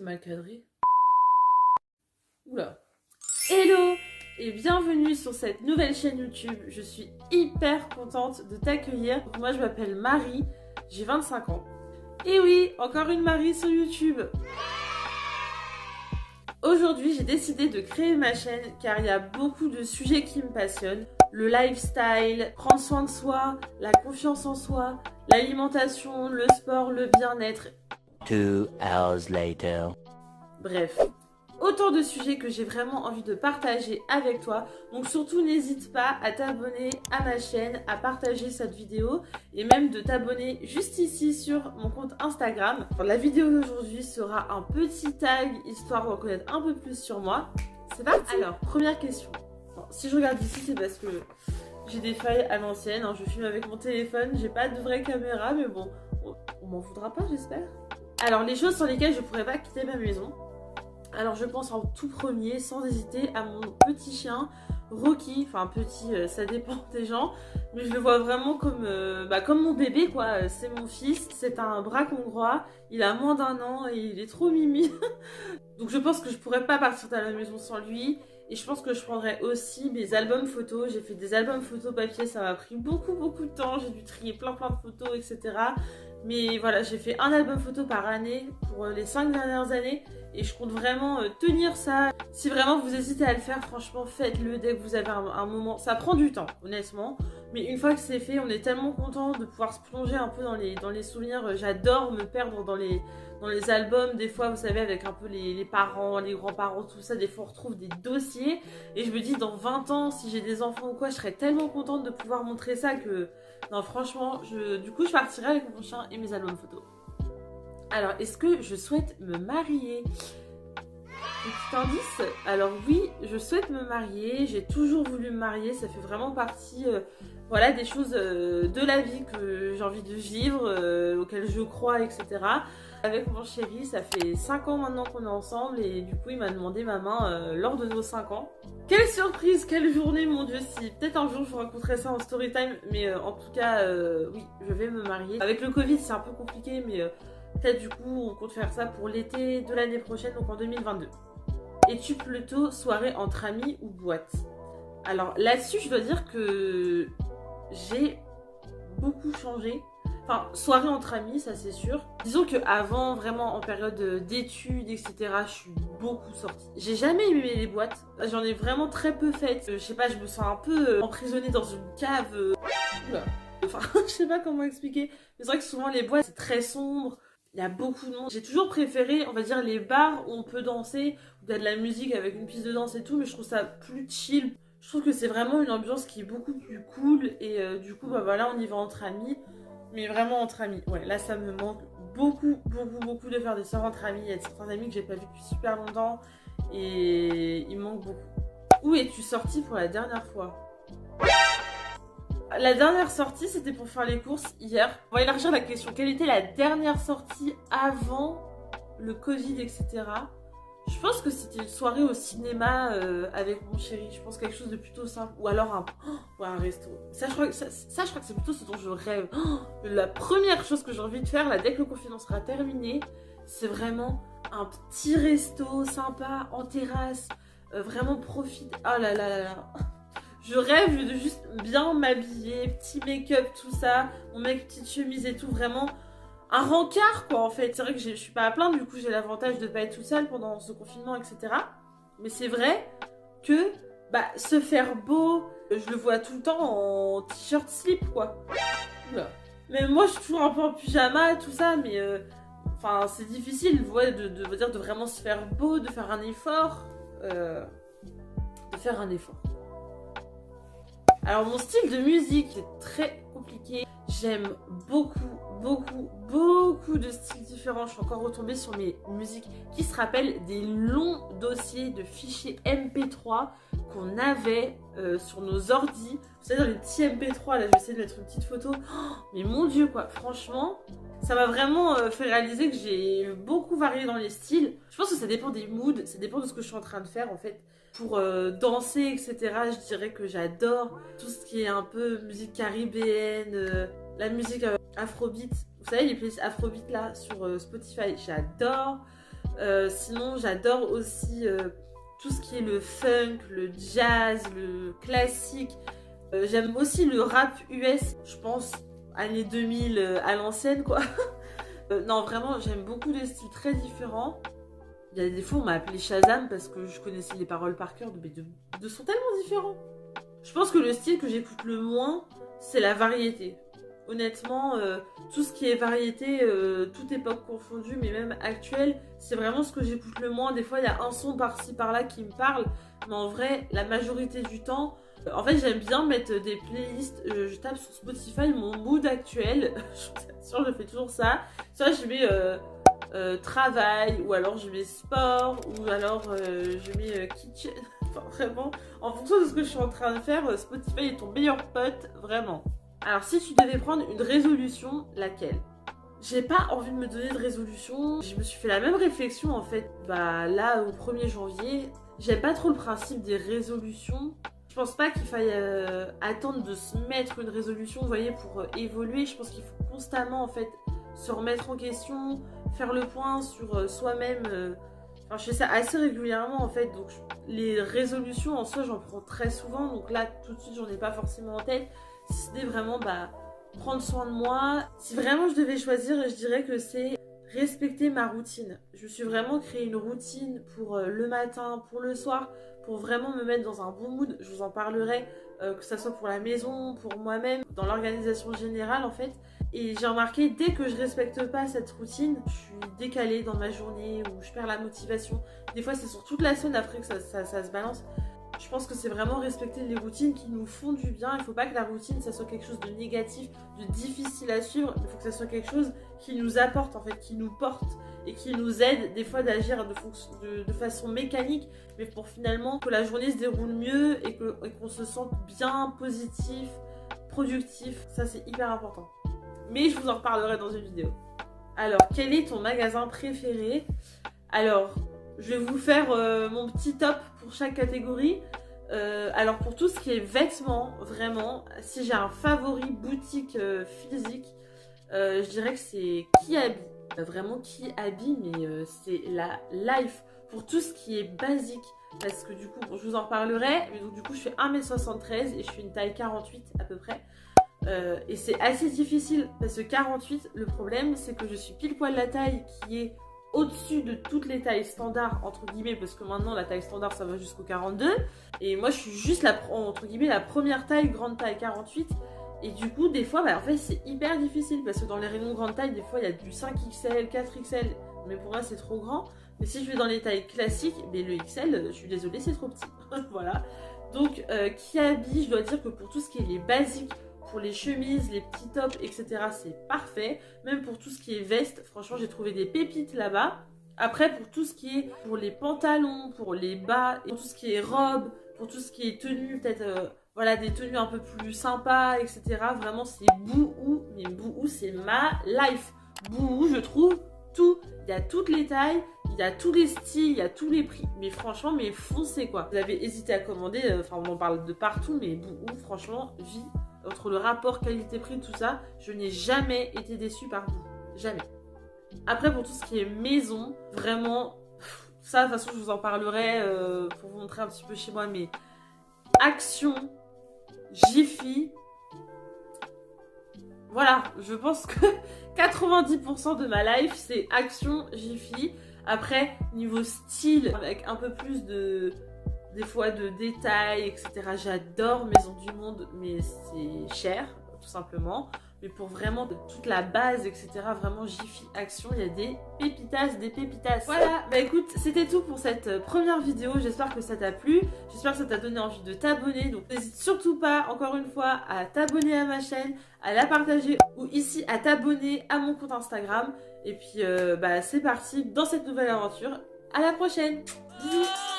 mal cadré. Oula. Hello et bienvenue sur cette nouvelle chaîne YouTube. Je suis hyper contente de t'accueillir. Moi je m'appelle Marie, j'ai 25 ans. Et oui, encore une Marie sur YouTube. Aujourd'hui j'ai décidé de créer ma chaîne car il y a beaucoup de sujets qui me passionnent. Le lifestyle, prendre soin de soi, la confiance en soi, l'alimentation, le sport, le bien-être. 2 hours later. Bref, autant de sujets que j'ai vraiment envie de partager avec toi. Donc surtout n'hésite pas à t'abonner à ma chaîne, à partager cette vidéo et même de t'abonner juste ici sur mon compte Instagram. La vidéo d'aujourd'hui sera un petit tag histoire d'en connaître un peu plus sur moi. C'est parti. Alors, première question. Bon, si je regarde ici, c'est parce que j'ai des feuilles à l'ancienne. Hein. Je filme avec mon téléphone, j'ai pas de vraie caméra, mais bon, on m'en voudra pas, j'espère. Alors, les choses sur lesquelles je pourrais pas quitter ma maison. Alors, je pense en tout premier, sans hésiter, à mon petit chien, Rocky. Enfin, petit, ça dépend des gens. Mais je le vois vraiment comme mon bébé, quoi. C'est mon fils, c'est un braque hongrois. Il a moins d'1 an et il est trop mimi. Donc, je pense que je pourrais pas partir de la maison sans lui. Et je pense que je prendrais aussi mes albums photos. J'ai fait des albums photos papier, ça m'a pris beaucoup de temps. J'ai dû trier plein de photos, etc. Mais voilà, j'ai fait un album photo par année pour les 5 dernières années. Et je compte vraiment tenir ça. Si vraiment vous hésitez à le faire, franchement, faites-le dès que vous avez un moment. Ça prend du temps, honnêtement. Mais une fois que c'est fait, on est tellement content de pouvoir se plonger un peu dans les souvenirs. J'adore me perdre dans les albums. Des fois, vous savez, avec un peu les parents, les grands-parents, tout ça. Des fois, on retrouve des dossiers. Et je me dis, dans 20 ans, si j'ai des enfants ou quoi, je serais tellement contente de pouvoir montrer ça que... Non, franchement, du coup, je partirai avec mon chien et mes albums photos. Alors, est-ce que je souhaite me marier? Petit indice. Alors oui, je souhaite me marier. J'ai toujours voulu me marier. Ça fait vraiment partie voilà, des choses de la vie que j'ai envie de vivre, auxquelles je crois, etc. Avec mon chéri, ça fait 5 ans maintenant qu'on est ensemble. Et du coup, il m'a demandé ma main lors de nos 5 ans. Quelle surprise, quelle journée, mon Dieu. Si peut-être un jour je vous raconterai ça en story time. Mais en tout cas, oui, je vais me marier. Avec le Covid, c'est un peu compliqué, mais... peut-être du coup on compte faire ça pour l'été de l'année prochaine, donc en 2022. Es-tu plutôt soirée entre amis ou boîte? Alors là-dessus je dois dire que j'ai beaucoup changé. Enfin, soirée entre amis, ça c'est sûr. Disons qu'avant, vraiment en période d'études, etc., je suis beaucoup sortie. J'ai jamais aimé les boîtes. J'en ai vraiment très peu faites. Je sais pas, je me sens un peu emprisonnée dans une cave. Oula. Enfin, je sais pas comment expliquer. Mais c'est vrai que souvent les boîtes, c'est très sombre. Il y a beaucoup de monde. J'ai toujours préféré, on va dire, les bars où on peut danser, où il y a de la musique avec une piste de danse et tout, mais je trouve ça plus chill. Je trouve que c'est vraiment une ambiance qui est beaucoup plus cool et du coup, bah voilà, on y va entre amis. Mais vraiment entre amis. Ouais, là, ça me manque beaucoup de faire des soirées entre amis. Il y a certains amis que j'ai pas vu depuis super longtemps et il me manque beaucoup. Où es-tu sortie pour la dernière fois? La dernière sortie, c'était pour faire les courses hier. On va élargir la question. Quelle était la dernière sortie avant le Covid, etc. Je pense que c'était une soirée au cinéma avec mon chéri. Je pense quelque chose de plutôt simple. Ou alors un resto. Ça, je crois que c'est plutôt ce dont je rêve. La première chose que j'ai envie de faire, là, dès que le confinement sera terminé, c'est vraiment un petit resto sympa, en terrasse. Vraiment profite. Oh là là là là. Je rêve de juste bien m'habiller, petit make-up, tout ça, mon mec, petite chemise et tout, vraiment un rencard quoi en fait. C'est vrai que je suis pas à plaindre, du coup j'ai l'avantage de pas être toute seule pendant ce confinement, etc. Mais c'est vrai que se faire beau, je le vois tout le temps en t-shirt slip quoi. Oula. Même moi je suis toujours un peu en pyjama, tout ça, mais enfin c'est difficile ouais, de vraiment se faire beau, de faire un effort. Alors mon style de musique est très compliqué. J'aime beaucoup de styles différents. Je suis encore retombée sur mes musiques qui se rappellent des longs dossiers de fichiers MP3 qu'on avait sur nos ordis. Vous savez, dans les petits MP3, là je vais essayer de mettre une petite photo. Oh, mais mon Dieu quoi, franchement, ça m'a vraiment fait réaliser que j'ai beaucoup varié dans les styles. Je pense que ça dépend des moods, ça dépend de ce que je suis en train de faire en fait. Pour danser, etc., je dirais que j'adore tout ce qui est un peu musique caribéenne, la musique afrobeat. Vous savez, les playlists afrobeat là sur Spotify, j'adore. Sinon, j'adore aussi tout ce qui est le funk, le jazz, le classique. J'aime aussi le rap US, je pense, années 2000 à l'ancienne, quoi. Non, vraiment, j'aime beaucoup les styles très différents. Il y a des fois, on m'a appelé Shazam parce que je connaissais les paroles par cœur, mais de sont tellement différents. Je pense que le style que j'écoute le moins, c'est la variété. Honnêtement, tout ce qui est variété, toute époque confondue, mais même actuelle, c'est vraiment ce que j'écoute le moins. Des fois, il y a un son par-ci, par-là qui me parle, mais en vrai, la majorité du temps, en fait, j'aime bien mettre des playlists. Je tape sur Spotify mon mood actuel. Je vous assure, je fais toujours ça. Soit je mets travail, ou alors je mets sport, ou alors je mets kitchen. Enfin, vraiment, en fonction de ce que je suis en train de faire, Spotify est ton meilleur pote, vraiment. Alors, si tu devais prendre une résolution, laquelle? J'ai pas envie de me donner de résolution. Je me suis fait la même réflexion, en fait, là, au 1er janvier. J'aime pas trop le principe des résolutions. Je pense pas qu'il faille attendre de se mettre une résolution, vous voyez, pour évoluer. Je pense qu'il faut constamment, en fait, se remettre en question, faire le point sur soi-même. Enfin, je fais ça assez régulièrement, en fait. Donc, les résolutions, en soi, j'en prends très souvent. Donc là, tout de suite, j'en ai pas forcément en tête. Si c'était vraiment, prendre soin de moi. Si vraiment je devais choisir, je dirais que c'est respecter ma routine. Je me suis vraiment créé une routine pour le matin, pour le soir, pour vraiment me mettre dans un bon mood. Je vous en parlerai, que ça soit pour la maison, pour moi-même, dans l'organisation générale en fait. Et j'ai remarqué, dès que je respecte pas cette routine, je suis décalée dans ma journée ou je perds la motivation. Des fois, c'est sur toute la semaine après que ça se balance. Je pense que c'est vraiment respecter les routines qui nous font du bien. Il ne faut pas que la routine, ça soit quelque chose de négatif, de difficile à suivre. Il faut que ça soit quelque chose qui nous apporte, en fait, qui nous porte et qui nous aide des fois d'agir de façon mécanique, mais pour finalement que la journée se déroule mieux et qu'on se sente bien, positif, productif. Ça, c'est hyper important. Mais je vous en reparlerai dans une vidéo. Alors, quel est ton magasin préféré? Alors, je vais vous faire mon petit top pour chaque catégorie. Alors pour tout ce qui est vêtements, vraiment, si j'ai un favori boutique physique, je dirais que c'est Kiabi. Vraiment Kiabi, mais c'est la life pour tout ce qui est basique. Parce que du coup, je vous en reparlerai, mais donc du coup je fais 1m73 et je fais une taille 48 à peu près. Et c'est assez difficile parce que 48, le problème c'est que je suis pile poil la taille qui est au-dessus de toutes les tailles standards, entre guillemets, parce que maintenant la taille standard ça va jusqu'au 42. Et moi je suis juste entre guillemets la première taille, grande taille 48. Et du coup, des fois, en fait c'est hyper difficile parce que dans les rayons grande taille, des fois il y a du 5XL, 4XL, mais pour moi c'est trop grand. Mais si je vais dans les tailles classiques, mais le XL, je suis désolée, c'est trop petit. Voilà. Donc, Kiabi, je dois dire que pour tout ce qui est les basiques, pour les chemises, les petits tops, etc., c'est parfait. Même pour tout ce qui est veste, franchement, j'ai trouvé des pépites là-bas. Après, pour tout ce qui est pour les pantalons, pour les bas, et pour tout ce qui est robe, pour tout ce qui est tenue, peut-être, voilà, des tenues un peu plus sympas, etc., vraiment, c'est Boohoo. Mais Boohoo, c'est ma life. Boohoo, je trouve tout. Il y a toutes les tailles, il y a tous les styles, il y a tous les prix. Mais franchement, mais foncez quoi. Vous avez hésité à commander, enfin, on en parle de partout, mais Boohoo, franchement, vie. Entre le rapport qualité-prix, tout ça, je n'ai jamais été déçue par vous. Jamais. Après, pour tout ce qui est maison, vraiment, ça, de toute façon, je vous en parlerai pour vous montrer un petit peu chez moi, mais Action, Jiffy, voilà, je pense que 90% de ma life, c'est Action, Jiffy. Après, niveau style, avec un peu plus des fois de détails, etc. J'adore Maison du Monde, mais c'est cher, tout simplement. Mais pour vraiment toute la base, etc., vraiment Jiffy Action, il y a des pépitas. Voilà, écoute, c'était tout pour cette première vidéo. J'espère que ça t'a plu. J'espère que ça t'a donné envie de t'abonner. Donc n'hésite surtout pas, encore une fois, à t'abonner à ma chaîne, à la partager ou ici à t'abonner à mon compte Instagram. Et puis, c'est parti dans cette nouvelle aventure. À la prochaine. Bisous.